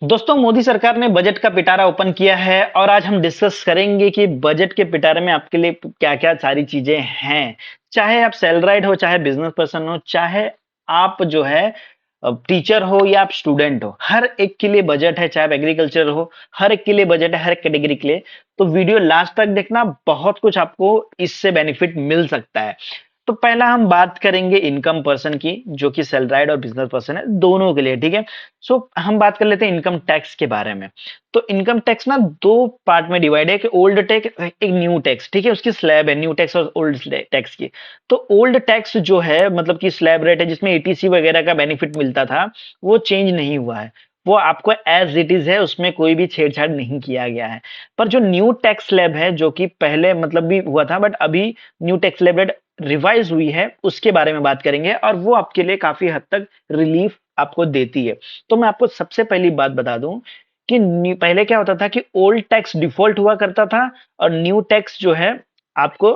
दोस्तों, मोदी सरकार ने बजट का पिटारा ओपन किया है और आज हम डिस्कस करेंगे कि बजट के पिटारे में आपके लिए क्या-क्या सारी चीजें हैं। चाहे आप सैलराइड हो, चाहे बिजनेस पर्सन हो, चाहे आप जो है टीचर हो या आप स्टूडेंट हो, हर एक के लिए बजट है। चाहे आप एग्रीकल्चर हो, हर एक के लिए बजट है, हर एक कैटेगरी के लिए। तो वीडियो लास्ट तक देखना, बहुत कुछ आपको इससे बेनिफिट मिल सकता है। तो पहला हम बात करेंगे इनकम पर्सन की, जो कि सैलराइड और बिजनेस पर्सन है, दोनों के लिए, ठीक है। सो हम बात कर लेते हैं इनकम टैक्स के बारे में। तो इनकम टैक्स ना दो पार्ट में डिवाइड है, कि ओल्ड टैक्स एक न्यू टैक्स, ठीक है। उसकी स्लैब है न्यू टैक्स और ओल्ड टैक्स की। तो ओल्ड टैक्स जो है, मतलब कि स्लैब रेट है, जिसमें एटीसी वगैरह का बेनिफिट मिलता था, वो चेंज नहीं हुआ है। वो आपको एज इट इज है, उसमें कोई भी छेड़छाड़ नहीं किया गया है। पर जो न्यू टैक्स स्लैब है, जो कि पहले मतलब भी हुआ था, बट अभी new tax slab rate revise हुई है, उसके बारे में बात करेंगे, और वो आपके लिए काफी हद तक रिलीफ आपको देती है। तो मैं आपको सबसे पहली बात बता दूं कि पहले क्या होता था कि ओल्ड टैक्स डिफॉल्ट हुआ करता था, और न्यू टैक्स जो है आपको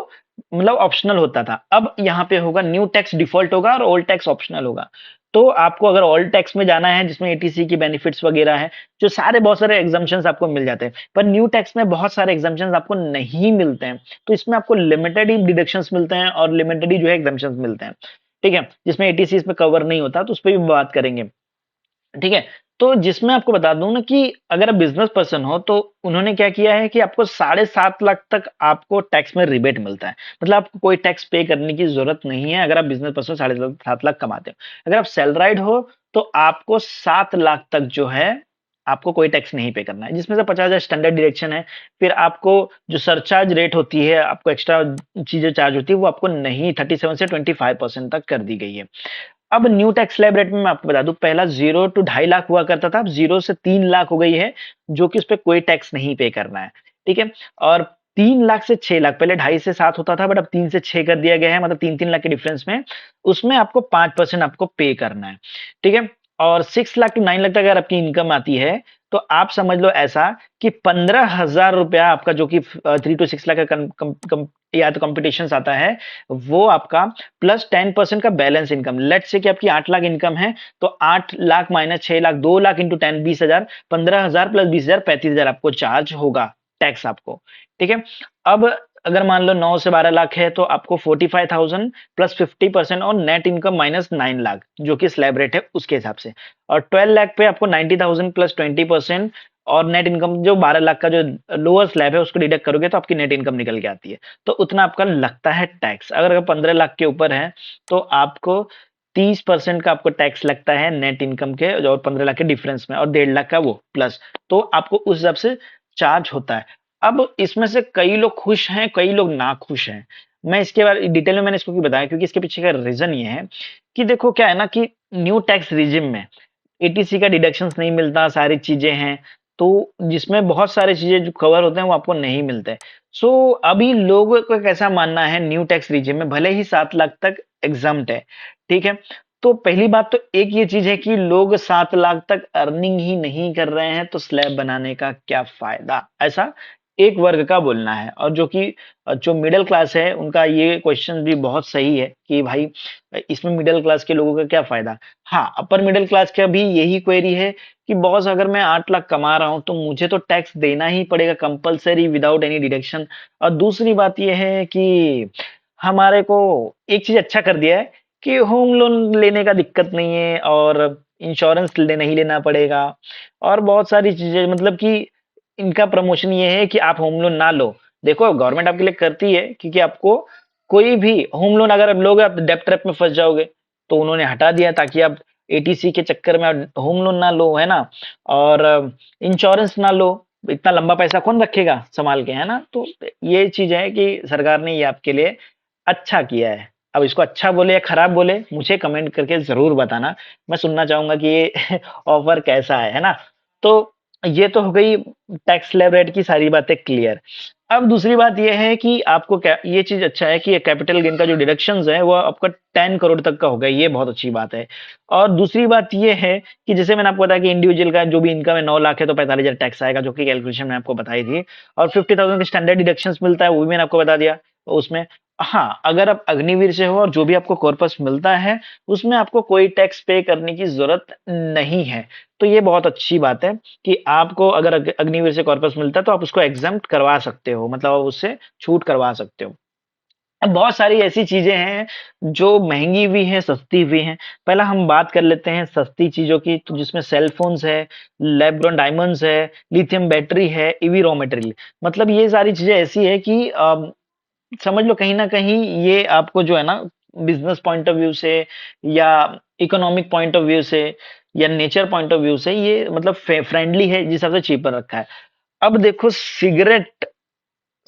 मतलब ऑप्शनल होता था। अब यहाँ पे होगा न्यू टैक्स डिफॉल्ट होगा और ओल्ड टैक्स ऑप्शनल होगा। तो आपको अगर ओल्ड टैक्स में जाना है, जिसमें एटीसी की बेनिफिट्स वगैरह है, जो सारे बहुत सारे एग्जाम्पशंस आपको मिल जाते हैं, पर न्यू टैक्स में बहुत सारे एग्जाम्पशंस आपको नहीं मिलते हैं। तो इसमें आपको लिमिटेड ही डिडक्शंस मिलते हैं और लिमिटेड ही जो है एग्जाम्पशंस मिलते हैं, ठीक है। जिसमें एटीसी इसमें कवर नहीं होता, तो उस पर भी बात करेंगे, ठीक है। तो जिसमें आपको बता दूं ना कि अगर आप बिजनेस पर्सन हो, तो उन्होंने क्या किया है कि आपको 7.5 लाख तक आपको टैक्स में रिबेट मिलता है। मतलब आपको कोई टैक्स पे करने की जरूरत नहीं है, अगर आप बिजनेस पर्सन 7.5 लाख कमाते हो। अगर आप सैलराइड हो, तो आपको 7 लाख तक जो है आपको कोई टैक्स नहीं पे करना है, जिसमें से 50,000 स्टैंडर्ड डिडक्शन है। फिर आपको जो सरचार्ज रेट होती है, आपको एक्स्ट्रा चीजें चार्ज होती है, वो आपको नहीं, 37 से 25% तक कर दी गई है। अब न्यू टैक्स स्लैब रेट में मैं आपको बता दूं, पहला 0 to 2.5 लाख हुआ करता था, अब 0 से 3 लाख हो गई है, जो कि उस पर कोई टैक्स नहीं पे करना है, ठीक है। और 3 लाख से 6 लाख, पहले 2.5 से 7 होता था, बट अब 3 से 6 कर दिया गया है, मतलब 3-3 लाख के डिफरेंस में, उसमें आपको 5% आपको पे करना है, ठीक है। और 6 लाख to 9 लाख तक अगर आपकी इनकम आती है, तो आप समझ लो ऐसा कि 15,000 रुपया आपका, जो कि 3 to 6 लाख का या तो कॉम्पिटिशन आता है, वो आपका प्लस 10% का बैलेंस इनकम। लेट से कि आपकी 8 लाख इनकम है, तो 8 lakh minus 6 lakh, 2 lakh into 10, 20,000, 15,000 plus 20,000, 35,000 आपको चार्ज होगा टैक्स आपको, ठीक है। अब अगर मान लो 9 से 12 लाख है, तो आपको 45,000 प्लस 50% और नेट इनकम माइनस 9 लाख, जो कि स्लैब रेट है उसके हिसाब से। और 12 लाख पे आपको 90,000 प्लस 20% और नेट इनकम जो 12 लाख का जो लोअर स्लैब है, उसको डिडक्ट करोगे, तो आपकी नेट इनकम निकल के आती है। तो उतना आपका लगता है टैक्स। अगर 15 लाख के ऊपर है, तो आपको 30% का आपको टैक्स लगता है नेट इनकम के और 15 लाख के डिफरेंस में, और 1.5 लाख का वो प्लस। तो आपको उस हिसाब से चार्ज होता है। अब इसमें से कई लोग खुश हैं, कई लोग ना खुश हैं। मैं इसके बारे डिटेल में मैंने इसको क्यों बताया, क्योंकि इसके पीछे का रीजन ये है कि देखो क्या है ना, कि न्यू टैक्स रिजिम में एटीसी का डिडक्शंस नहीं मिलता, सारी चीजें हैं, तो जिसमें बहुत सारी चीजें जो कवर होते हैं, वो आपको नहीं मिलते। सो अभी लोगों का कैसा मानना है, न्यू टैक्स रिजिम में भले ही 7 लाख तक एग्जाम्प्ट है, ठीक है। तो पहली बात तो एक ये चीज है कि लोग 7 लाख तक अर्निंग ही नहीं कर रहे हैं, तो स्लैब बनाने का क्या फायदा, ऐसा एक वर्ग का बोलना है। और जो कि जो मिडिल क्लास है, उनका ये क्वेश्चन भी बहुत सही है कि भाई इसमें मिडिल क्लास के लोगों का क्या फायदा। हाँ, अपर मिडिल क्लास का भी यही क्वेरी है कि बॉस, अगर मैं 8 लाख कमा रहा हूं, तो मुझे तो टैक्स देना ही पड़ेगा कंपलसरी, विदाउट एनी डिडक्शन। और दूसरी बात यह है कि हमारे को एक चीज अच्छा कर दिया है कि होम लोन लेने का दिक्कत नहीं है, और इंश्योरेंस नहीं लेना पड़ेगा, और बहुत सारी चीजें, मतलब कि इनका प्रमोशन ये है कि आप होम लोन ना लो। देखो, गवर्नमेंट आपके लिए करती है, क्योंकि आपको कोई भी होम लोन अगर आप लोगे, आप डेब्ट ट्रैप में फंस जाओगे। तो उन्होंने हटा दिया, ताकि आप एटीसी के चक्कर में होम लोन ना लो, है ना। और इंश्योरेंस ना लो, इतना लंबा पैसा कौन रखेगा संभाल के, है ना। तो ये चीज है कि सरकार ने ये आपके लिए अच्छा किया है। अब इसको अच्छा बोले या खराब बोले, मुझे कमेंट करके जरूर बताना। मैं सुनना चाहूंगा कि ये ऑफर कैसा है ना। तो ये तो हो गई टैक्स स्लैब रेट की सारी बातें क्लियर। अब दूसरी बात ये है कि आपको क्या ये चीज अच्छा है कि कैपिटल गेन का जो डिडक्शंस है, वो आपका 10 करोड़ तक का होगा, ये बहुत अच्छी बात है। और दूसरी बात ये है कि जैसे मैंने आपको बताया कि इंडिविजुअल का जो भी इनकम है 9 लाख है, तो 45,000 टैक्स आएगा, जो कि कैलकुलेशन मैंने आपको बताई थी। और 50,000 का स्टैंडर्ड डिडक्शंस मिलता है, वो भी मैंने आपको बता दिया उसमें। हाँ, अगर आप अग्निवीर से हो और जो भी आपको कॉर्पस मिलता है, उसमें आपको कोई टैक्स पे करने की ज़रूरत नहीं है। तो ये बहुत अच्छी बात है कि आपको अगर अग्निवीर से कॉर्पस मिलता है, तो आप उसको एग्ज़ेम्प्ट करवा सकते हो, मतलब आप उससे छूट करवा सकते हो। अब बहुत सारी ऐसी चीज़ें हैं, जो महँगी भी हैं, सस्ती भी हैं। पहला हम बात कर लेते हैं सस्ती चीज़ों की, तो जिसमें सेल फ़ोन्स है, लैब-ग्रोन डायमंड्स है, लिथियम बैटरी है, ईवी रॉ मटेरियल। मतलब ये सारी चीज़ें ऐसी है कि समझ लो कहीं न कहीं ये आपको जो है ना बिज़नेस पॉइंट ऑफ व्यू से या इकोनॉमिक पॉइंट ऑफ व्यू से या नेचर पॉइंट ऑफ व्यू से ये मतलब फ्रेंडली है जिस हिसाब से चीपर रखा है। अब देखो सिगरेट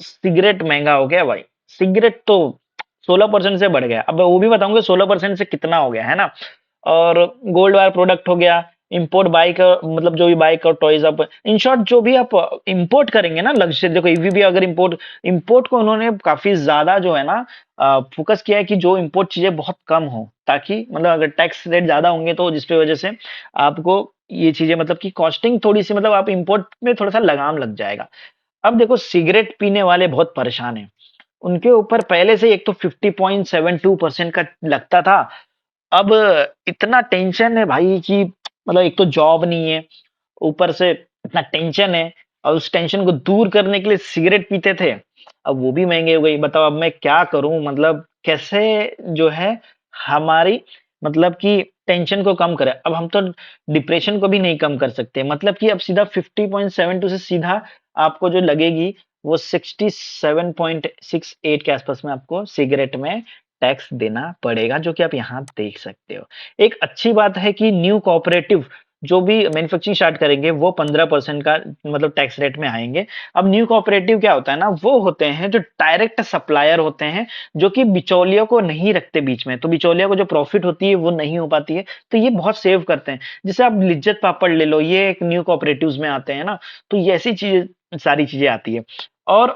सिगरेट महँगा हो गया भाई। सिगरेट तो 16% से बढ़ गया। अब वो भी बताऊँगा 16% से कितना हो गया, है ना? और गोल्ड वायर प्रोडक्ट हो गया, इम्पोर्ट बाइक मतलब जो भी बाइक और टॉयज़ आप इन शॉर्ट जो भी आप इम्पोर्ट करेंगे ना लग्ज़री देखो ईवी भी अगर इम्पोर्ट इम्पोर्ट को उन्होंने काफ़ी ज़्यादा जो है ना फ़ोकस किया है कि जो इम्पोर्ट चीज़ें बहुत कम हो, ताकि मतलब अगर टैक्स रेट ज़्यादा होंगे तो जिसकी वज़ह से आपको ये चीज़ें मतलब कि कॉस्टिंग थोड़ी-सी मतलब आप इम्पोर्ट में थोड़ा-सा लगाम लग जाएगा। अब देखो सिगरेट पीने वाले बहुत परेशान हैं। उनके ऊपर पहले से एक तो 50.72% का लगता था। अब इतना टेंशन है भाई कि मतलब एक तो जॉब नहीं है, ऊपर से इतना टेंशन है और उस टेंशन को दूर करने के लिए सिगरेट पीते थे। अब वो भी महँगी हो गई। बताओ अब मैं क्या करूँ? मतलब कैसे जो है हमारी मतलब कि टेंशन को कम करें। अब हम तो डिप्रेशन को भी नहीं कम कर सकते। मतलब कि अब सीधा 50.72 से सीधा आपको जो लगेगी वो 67.68 के आसपास में आपको सिगरेट में टैक्स देना पड़ेगा, जो कि आप यहाँ देख सकते हो। एक अच्छी बात है कि न्यू कोऑपरेटिव जो भी मैन्युफैक्चरिंग स्टार्ट करेंगे वो 15% का मतलब टैक्स रेट में आएँगे। अब न्यू कोऑपरेटिव क्या होता है ना, वो होते हैं जो डायरेक्ट सप्लायर होते हैं, जो कि बिचौलियों को नहीं रखते बीच में। तो बिचौलियों को जो प्रॉफिट होती है वो नहीं हो पाती है, तो ये बहुत सेव करते हैं। जैसे आप लिज्जत पापड़ ले लो, ये एक न्यू कोऑपरेटिव्स में आते हैं ना, तो ये ऐसी चीज़ें सारी चीज़ें आती है। और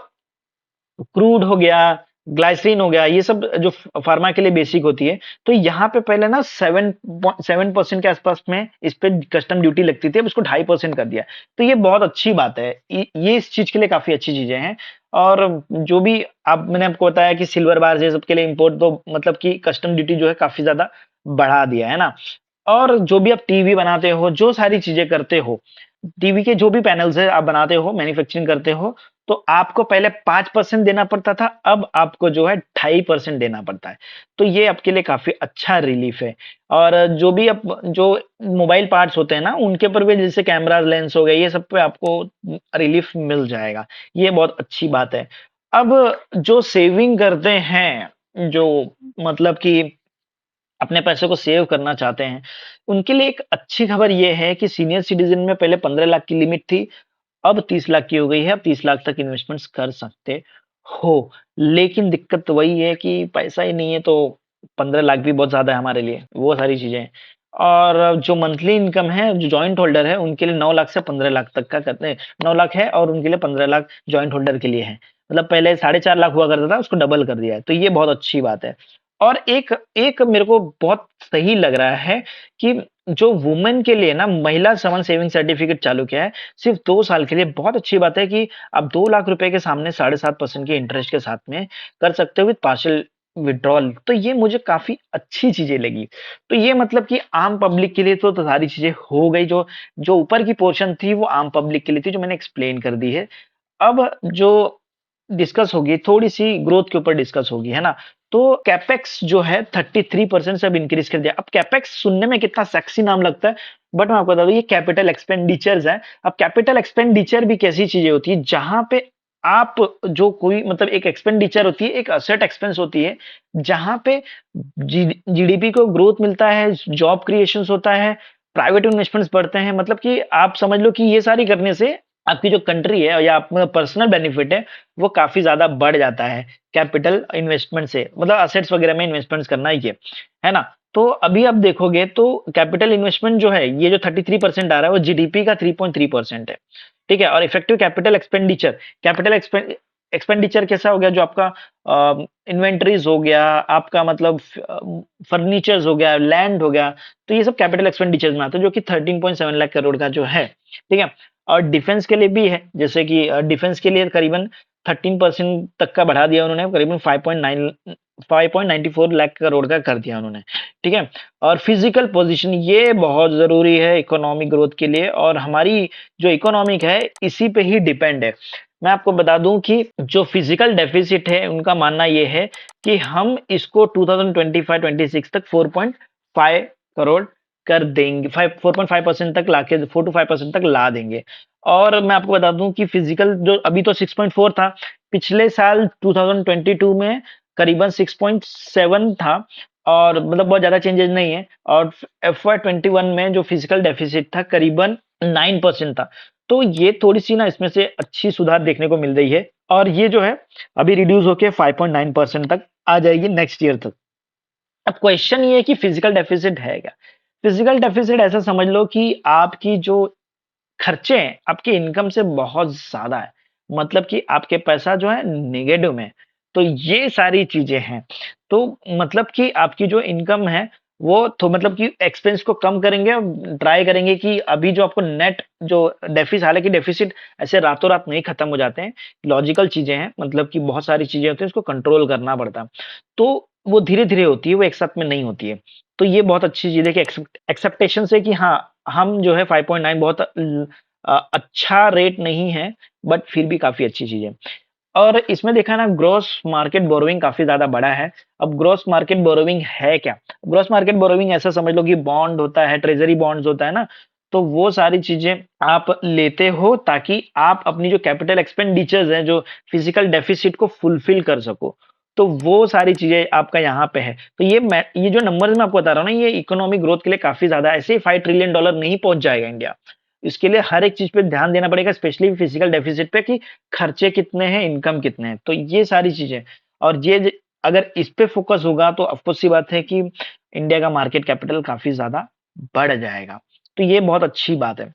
क्रूड हो गया, ग्लाइसरीन हो गया, ये सब जो फार्मा के लिए बेसिक होती है। तो यहाँ पे पहले ना 7% के आसपास में इस पे कस्टम ड्यूटी लगती थी, अब इसको 2.5% कर दिया। तो ये बहुत अच्छी बात है। ये इस चीज़ के लिए काफ़ी अच्छी चीज़ें हैं। और जो भी आप मैंने आपको बताया कि सिल्वर बार्स ये सब के लिए इम्पोर्ट तो मतलब कि कस्टम ड्यूटी जो है काफ़ी ज़्यादा बढ़ा दिया है ना? और जो भी आप टीवी बनाते हो, जो सारी चीज़ें करते हो, टीवी के जो भी पैनल्स हैं आप बनाते हो, मैन्युफैक्चरिंग करते हो, तो आपको पहले 5% देना पड़ता था, अब आपको जो है 2.5% देना पड़ता है। तो ये आपके लिए काफ़ी अच्छा रिलीफ़ है। और जो भी आप जो मोबाइल पार्ट्स होते हैं ना, उनके ऊपर भी जैसे कैमराज़, लेंस हो गए, ये सब पे आपको रिलीफ़ मिल जाएगा। ये बहुत अच्छी बात है। अब जो सेविंग करते हैं, जो मतलब कि अपने पैसे को सेव करना चाहते हैं, उनके लिए एक अच्छी खबर ये है कि सीनियर सिटीज़न में पहले 15 लाख की लिमिट थी, अब 30 लाख की हो गई है, अब 30 लाख तक इन्वेस्टमेंट्स कर सकते हो। लेकिन दिक्कत तो वही है कि पैसा ही नहीं है तो 15 लाख भी बहुत ज़्यादा है हमारे लिए, वो सारी चीज़ें हैं। और जो मंथली इनकम है, जो जॉइंट होल्डर है, उनके लिए 9 लाख से 15 लाख तक का करते हैं। 9 लाख है और उनके लिए 15 लाख जॉइंट होल्डर के लिए है। मतलब पहले 4.5 लाख हुआ करता था, उसको डबल कर दिया है, तो ये बहुत अच्छी बात है। और एक एक मेरे को बहुत सही लग रहा है कि जो वुमेन के लिए ना महिला समान सेविंग सर्टिफिकेट चालू किया है, सिर्फ़ 2 साल के लिए बहुत अच्छी बात है कि आप 2 लाख रुपए के सामने 7.5% के इंटरेस्ट के साथ में कर सकते हो विथ पार्शियल विथड्रॉल। तो ये मुझे काफ़ी अच्छी चीज़ें लगी। तो ये मतलब कि आम पब्लिक के लिए तो सारी चीज़ें हो गई, जो जो ऊपर की पोर्शन थी वो आम पब्लिक के लिए थी, जो मैंने एक्सप्लेन कर दी है। अब जो डिस्कस होगी, थोड़ी-सी ग्रोथ के ऊपर डिस्कस होगी, है ना? तो कैपेक्स जो है 33% से अब इंक्रीज़ कर दिया। अब कैपेक्स सुनने में कितना सेक्सी नाम लगता है, बट मैं आपको बता दूँ ये कैपिटल एक्सपेंडिचर्स हैं। अब कैपिटल एक्सपेंडिचर भी कैसी चीज़ें होती हैं, जहाँ पे आप जो कोई मतलब एक एक्सपेंडिचर होती है, एक एसेट एक्सपेंस होती है, जहाँ पे जीडीपी को ग्रोथ मिलता है, जॉब क्रिएशंस होता है, प्राइवेट इन्वेस्टमेंट्स बढ़ते हैं। मतलब कि आप समझ लो कि ये सारी करने से आपकी जो कंट्री है या आप मतलब पर्सनल बेनिफिट है, वो काफ़ी ज़्यादा बढ़ जाता है, कैपिटल इन्वेस्टमेंट से। मतलब एसेट्स वगैरह में इन्वेस्टमेंट्स करना ही है ना? तो अभी आप देखोगे तो कैपिटल इन्वेस्टमेंट जो है, ये जो 33% आ रहा है, वो जीडीपी का 3.3% है, ठीक है? और इफेक्टिव कैपिटल एक्सपेंडिचर कैसा हो गया, जो आपका इन्वेंटरीज़ हो गया, आपका मतलब फर्नीचर्स हो गया, लैंड हो गया, तो ये सब कैपिटल एक्सपेंडिचर्स में आता है, जो कि 13.7 लाख करोड़ का जो है, ठीक है? और डिफेंस के लिए भी है, जैसे कि डिफेंस के लिए करीबन 13% तक का बढ़ा दिया उन्होंने, करीबन 5.94 लाख करोड़ का कर दिया उन्होंने, ठीक है। और फिजिकल पोजीशन ये बहुत जरूरी है इकोनॉमिक ग्रोथ के लिए, और हमारी जो इकोनॉमिक है इसी पे ही डिपेंड है। मैं आपको बता दूं कि जो फिजिकल डेफिसिट है उनका मानना ये है कि हम इसको 2025-26 तक 4.5 करोड़ कर देंगे, 4.5% तक लाके 4 to 5% तक ला देंगे। और मैं आपको बता दूं कि फिजिकल जो अभी तो 6.4 था, पिछले साल 2022 में करीबन 6.7 था, और मतलब बहुत ज्यादा चेंजेस नहीं है। और FY21 में जो फिजिकल डेफिसिट था करीबन 9% था। तो ये थोड़ी सी ना इसमें से अच्छी सुधार देखने को मिल रही है, और ये जो है अभी रिड्यूस होके 5.9% तक आ जाएगी नेक्स्ट ईयर तक। अब क्वेश्चन ये है कि फिजिकल डेफिसिट है क्या? फिजिकल डेफिसिट ऐसा समझ लो कि आपकी जो खर्चे हैं आपके इनकम से बहुत ज्यादा है, मतलब कि आपके पैसा जो है नेगेटिव में है। तो ये सारी चीजें हैं। तो मतलब कि आपकी जो इनकम है वो तो मतलब कि एक्सपेंस को कम करेंगे, और ट्राई करेंगे कि अभी जो आपको नेट जो डेफिस, हालांकि डेफिसिट ऐसे रातों रात नहीं खत्म हो जाते हैं, लॉजिकल चीजें हैं, मतलब कि बहुत सारी चीजें होती हैं, उसको कंट्रोल करना पड़ता है। तो वो धीरे धीरे होती है, वो एक साथ में नहीं होती है। तो ये बहुत अच्छी चीज है कि एक्सेप्टेशन से कि हाँ, हम जो है 5.9 बहुत अच्छा रेट नहीं है, बट फिर भी काफी अच्छी चीज है। और इसमें देखा ना, ग्रॉस मार्केट बोरोइंग काफी ज्यादा बड़ा है। अब ग्रॉस मार्केट बोरोइंग है क्या? ग्रॉस मार्केट बोरोइंग ऐसा समझ लो कि बॉन्ड होता है, ट्रेजरी बॉन्ड्स होता है ना, तो वो सारी चीजें आप लेते हो ताकि आप अपनी जो कैपिटल एक्सपेंडिचर्स हैं, जो फिजिकल डेफिसिट को फुलफिल कर सको। तो वो सारी चीजें आपका यहाँ पे है। तो ये जो नंबर्स मैं आपको बता रहा हूँ ना, ये इकोनॉमिक ग्रोथ के लिए काफी ज्यादा, ऐसे ही $5 ट्रिलियन नहीं पहुंच जाएगा इंडिया। इसके लिए हर एक चीज पे ध्यान देना पड़ेगा, स्पेशली फिजिकल डेफिसिट पे, कि खर्चे कितने हैं, इनकम कितने हैं। तो ये सारी चीजें, और अगर इस पे फोकस होगा तो ऑफकोर्स सी बात है कि इंडिया का मार्केट कैपिटल काफी ज्यादा बढ़ जाएगा। तो ये बहुत अच्छी बात है।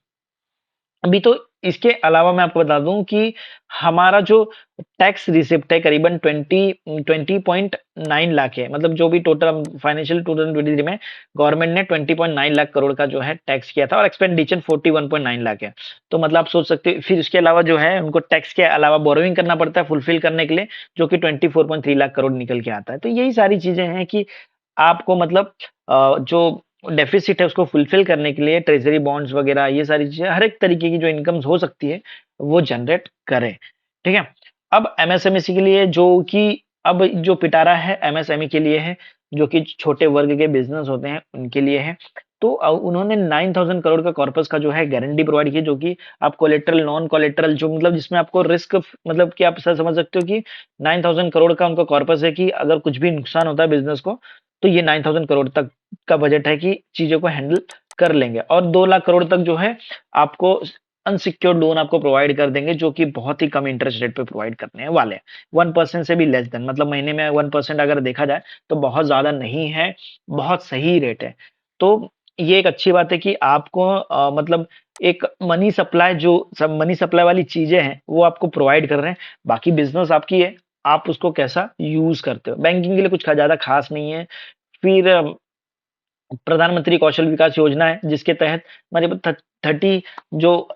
अभी तो इसके अलावा मैं आपको बता दूं कि हमारा जो टैक्स रिसिप्ट है करीबन 20.9 लाख है, मतलब जो भी टोटल फाइनेंशियल 2023 में गवर्नमेंट ने 20.9 लाख करोड़ का जो है टैक्स किया था, और एक्सपेंडिचर 41.9 लाख है। तो मतलब आप सोच सकते हो, फिर इसके अलावा जो है उनको टैक्स के अलावा बोरोइंग करना पड़ता है फुलफिल करने के लिए, जो कि 24.3 लाख करोड़ निकल के आता है। तो यही सारी चीजें हैं कि आपको मतलब जो डेफिसिट है उसको फुलफिल करने के लिए ट्रेजरी बॉन्ड्स वगैरह, ये सारी चीजें, हर एक तरीके की जो इनकम्स हो सकती है वो जनरेट करें, ठीक है। अब एमएसएमई के लिए, जो कि अब जो पिटारा है एमएसएमई के लिए है, जो कि छोटे वर्ग के बिजनेस होते हैं उनके लिए है। तो उन्होंने 9,000 करोड़ का कॉर्पस का जो है गारंटी प्रोवाइड की, जो कि आप कोलेट्रल, नॉन कोलेट्रल, जो मतलब जिसमें आपको रिस्क, मतलब कि आप सर समझ सकते हो कि 9,000 करोड़ का उनका कॉर्पस है, कि अगर कुछ भी नुकसान होता है बिजनेस को, तो ये 9,000 करोड़ तक का बजट है कि चीजों को हैंडल कर लेंगे। और 2 लाख करोड़ तक जो है आपको अनसिक्योर्ड लोन आपको प्रोवाइड कर देंगे, जो कि बहुत ही कम इंटरेस्ट रेट पे प्रोवाइड करने वाले हैं, 1% से भी लेस देन, मतलब महीने में 1% अगर देखा जाए तो बहुत ज्यादा नहीं है, बहुत सही रेट है। तो ये एक अच्छी बात है कि आपको मतलब एक मनी सप्लाई, जो सब मनी सप्लाई वाली चीजें हैं वो आपको प्रोवाइड कर रहे हैं। बाकी बिजनेस आपकी है, आप उसको कैसा यूज करते हो। बैंकिंग के लिए कुछ ज्यादा खास नहीं है। फिर प्रधानमंत्री कौशल विकास योजना है, जिसके तहत हमारे 30 जो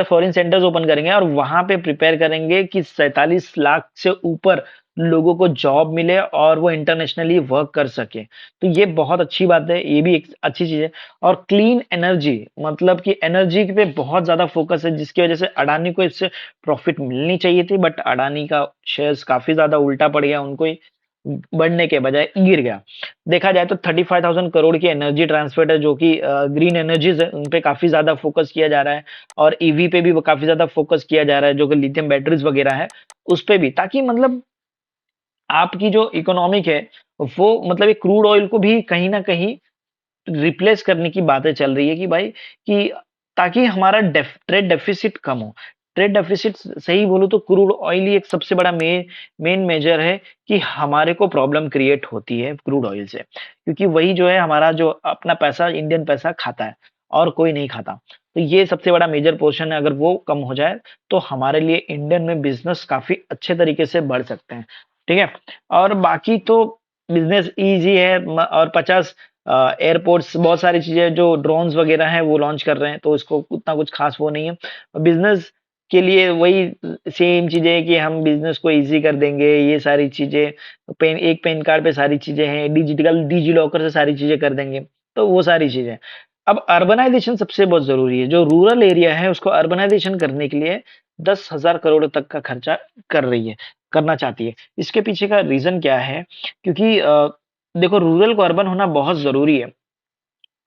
फॉरेन सेंटर्स ओपन करेंगे, और वहां पे प्रिपेयर करेंगे कि 47 लाख से ऊपर लोगों को जॉब मिले और वो इंटरनेशनली वर्क कर सके। तो ये बहुत अच्छी बात है, ये भी एक अच्छी चीज है। और क्लीन एनर्जी, मतलब कि एनर्जी पे बहुत ज्यादा फोकस है, जिसकी वजह से अडानी को इससे प्रॉफिट मिलनी चाहिए थी, बट अडानी का शेयर्स काफी ज्यादा उल्टा पड़ गया, उनको ही बढ़ने के बजाय गिर गया। देखा जाए तो 35,000 करोड़ की एनर्जी ट्रांसफर है, जो कि ग्रीन एनर्जीज है, उन पे काफी ज्यादा फोकस किया जा रहा है। और ईवी पे भी वो काफी ज्यादा फोकस किया जा रहा है, जो कि लिथियम बैटरीज वगैरह है, उस पे भी, ताकि मतलब आपकी जो इकोनॉमिक है वो, मतलब एक क्रूड ऑयल को भी कहीं ना कहीं रिप्लेस करने की बातें चल रही है, कि भाई कि ताकि हमारा ट्रेड डेफिसिट कम हो। ट्रेड डेफिसिट सही बोलूं तो क्रूड ऑयल ही एक सबसे बड़ा मेन मेजर है, कि हमारे को प्रॉब्लम क्रिएट होती है क्रूड ऑयल से, क्योंकि वही जो है हमारा जो अपना पैसा, इंडियन पैसा खाता है, और कोई नहीं खाता। तो ये सबसे बड़ा मेजर पोर्शन है, अगर वो कम हो जाए तो हमारे लिए इंडियन में बिजनेस काफी अच्छे तरीके से बढ़ सकते हैं, ठीक है। और बाकी तो बिजनेस इजी है, और 50 एयरपोर्ट्स, बहुत सारी चीजें, जो ड्रोन्स वगैरह हैं वो लॉन्च कर रहे हैं, तो इसको उतना कुछ खास वो नहीं है। बिजनेस के लिए वही सेम चीज़ें हैं कि हम बिज़नेस को ईज़ी कर देंगे, ये सारी चीज़ें, एक पैन कार्ड पे सारी चीज़ें हैं, डिजी लॉकर से सारी चीज़ें कर देंगे, तो वो सारी चीज़ें। अब अर्बनाइज़ेशन सबसे बहुत ज़रूरी है, जो रूरल एरिया है उसको अर्बनाइज़ेशन करने के लिए 10,000 करोड़ तक का खर्चा कर रही है, करना चाहती है। इसके पीछे का रीज़न क्या है? क्योंकि देखो रूरल को अर्बन होना बहुत ज़रूरी है।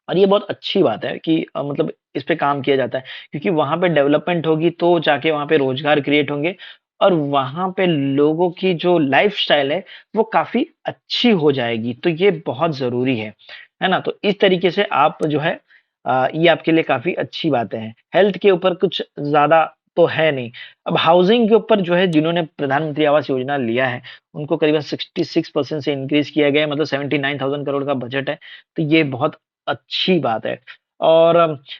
और ये बहुत अच्छी बात है कि मतलब इस पे काम किया जाता है क्योंकि वहाँ पे डेवलपमेंट होगी तो जाके वहाँ पे रोजगार क्रिएट होंगे और वहाँ पे लोगों की जो लाइफ़स्टाइल है वो काफ़ी अच्छी हो जाएगी, तो ये बहुत ज़रूरी है ना? तो इस तरीके से आप जो है ये आपके लिए काफ़ी अच्छी बातें हैं। हेल्थ के ऊपर कुछ ज़्यादा तो है नहीं। अब हाउसिंग के ऊपर जो है जिन्होंने प्रधानमंत्री आवास योजना लिया है, उनको करीबन 66% से इंक्रीज़ किया गया है मतलब 79,000 करोड़ का बजट है, तो ये बहुत अच्छी बात है। और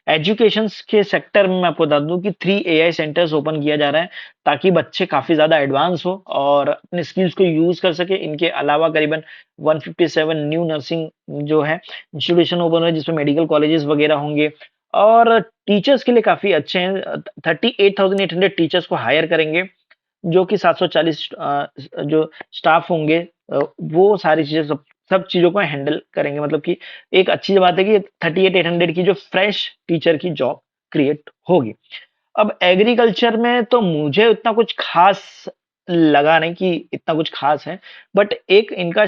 एजुकेशंस के सेक्टर में मैं आपको बता दूँ कि 3 एआई सेंटर्स ओपन किया जा रहा है, ताकि बच्चे काफ़ी ज़्यादा एडवांस हो और अपने स्किल्स को यूज़ कर सकें। इनके अलावा करीबन 157 न्यू नर्सिंग जो है इंस्टीट्यूशन ओपन है, जिसमें मेडिकल कॉलेजेस वगैरह होंगे और टीचर्स के लिए काफ़ी अच्छे हैं। 38,800 टीचर्स को हायर करेंगे, जो कि 740 जो स्टाफ होंगे वो सारी चीज़ें सब सब चीज़ों को हैंडल करेंगे मतलब कि एक अच्छी बात है कि 38,800 की जो फ्रेश टीचर की जॉब क्रिएट होगी। अब एग्रीकल्चर में तो मुझे उतना कुछ ख़ास लगा नहीं कि इतना कुछ ख़ास है, बट एक इनका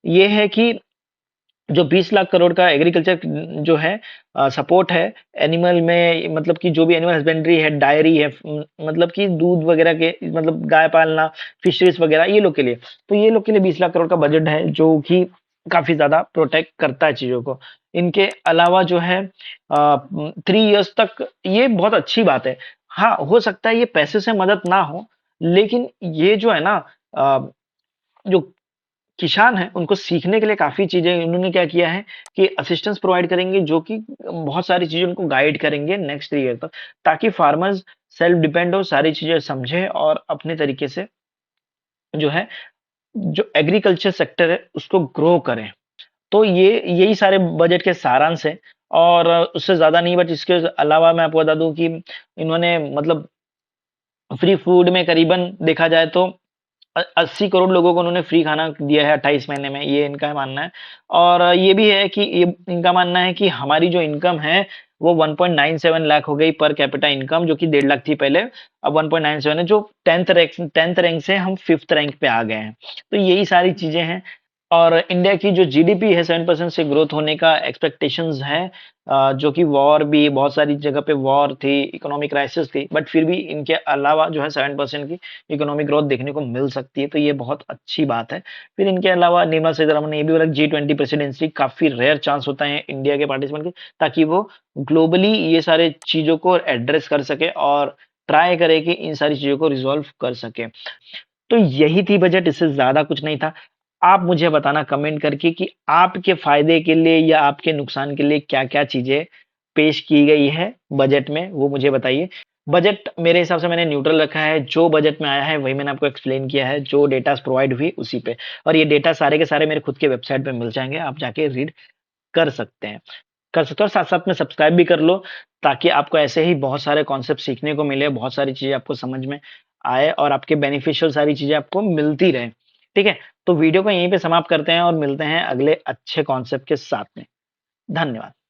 ये है कि जो 20 लाख करोड़ का एग्रीकल्चर जो है सपोर्ट है एनिमल में मतलब कि जो भी एनिमल हस्बेंड्री है, डायरी है मतलब कि दूध वगैरह के मतलब गाय पालना, फिशरीज़ वगैरह ये लोग के लिए। तो ये लोग के लिए 20 लाख करोड़ का बजट है जो कि काफ़ी ज़्यादा प्रोटेक्ट करता है चीज़ों को। इनके अलावा जो है 3 इयर्स तक ये बहुत अच्छी बात है। हाँ, हो सकता है ये पैसे से मदद ना हो, लेकिन ये जो है ना अ, जो किसान हैं, उनको सीखने के लिए काफ़ी चीज़ें उन्होंने क्या किया है कि असिस्टेंस प्रोवाइड करेंगे जो कि बहुत सारी चीज़ें उनको गाइड करेंगे नेक्स्ट 3 ईयर तक, ताकि फार्मर्स सेल्फ डिपेंड हो, सारी चीज़ें समझें और अपने तरीके से जो है, जो एग्रीकल्चर सेक्टर है, उसको ग्रो करें। तो ये यही सारे बजट के सारांश हैं और उससे ज़्यादा नहीं बट इसके अलावा मैं आपको बता दूँ कि इन्होंने मतलब फ्री फूड में करीबन देखा जाए तो 80 करोड़ लोगों को उन्होंने फ्री खाना दिया है 28 महीने में, ये इनका मानना है। और ये भी है कि ये इनका मानना है कि हमारी जो इनकम है, वो 1.97 लाख हो गई पर कैपिटा इनकम जो कि 1.5 लाख थी पहले, अब 1.97 है जो 10th रैंक से हम 5th रैंक पे आ गए हैं। तो यही सारी चीज़ें हैं और इंडिया की जो जीडीपी है 7% से ग्रोथ होने का एक्सपेक्टेशंस है जो कि वॉर भी बहुत सारी जगह पे वॉर थी, इकोनॉमिक क्राइसिस थी, बट फिर भी इनके अलावा जो है 7% की इकोनॉमिक ग्रोथ देखने को मिल सकती है, तो ये बहुत अच्छी बात है। फिर इनके अलावा निर्मला सीतारमण ने ये भी बोला G20 प्रेसिडेंसी काफ़ी रेयर चांस होता है इंडिया के पार्टिसिपेंट के, ताकि वो ग्लोबली ये सारे चीज़ों को एड्रेस कर सके और ट्राई करे कि इन सारी चीज़ों को रिज़ॉल्व कर सके। तो यही थी बजट, इससे ज़्यादा कुछ नहीं था। आप मुझे बताना कमेंट करके कि आपके फ़ायदे के लिए या आपके नुकसान के लिए क्या-क्या चीज़ें पेश की गई है बजट में, वो मुझे बताइए। बजट मेरे हिसाब से मैंने न्यूट्रल रखा है, जो बजट में आया है वही मैंने आपको एक्सप्लेन किया है, जो डेटाज़ प्रोवाइड हुई उसी पे और ये डेटा सारे के सारे मेरे खुद के वेबसाइट पे मिल जाएँगे, आप जाके रीड कर सकते हैं। कर सकते हो और साथ-साथ में सब्सक्राइब भी कर लो, ताकि आपको ऐसे ही बहुत सारे कॉन्सेप्ट सीखने को मिले, बहुत सारी चीज़ें आपको समझ में आए और आपके बेनिफिशियल सारी चीज़ें आपको मिलती रहें। ठीक है? तो वीडियो को यहीं पे समाप्त करते हैं और मिलते हैं अगले अच्छे कॉन्सेप्ट के साथ में। धन्यवाद।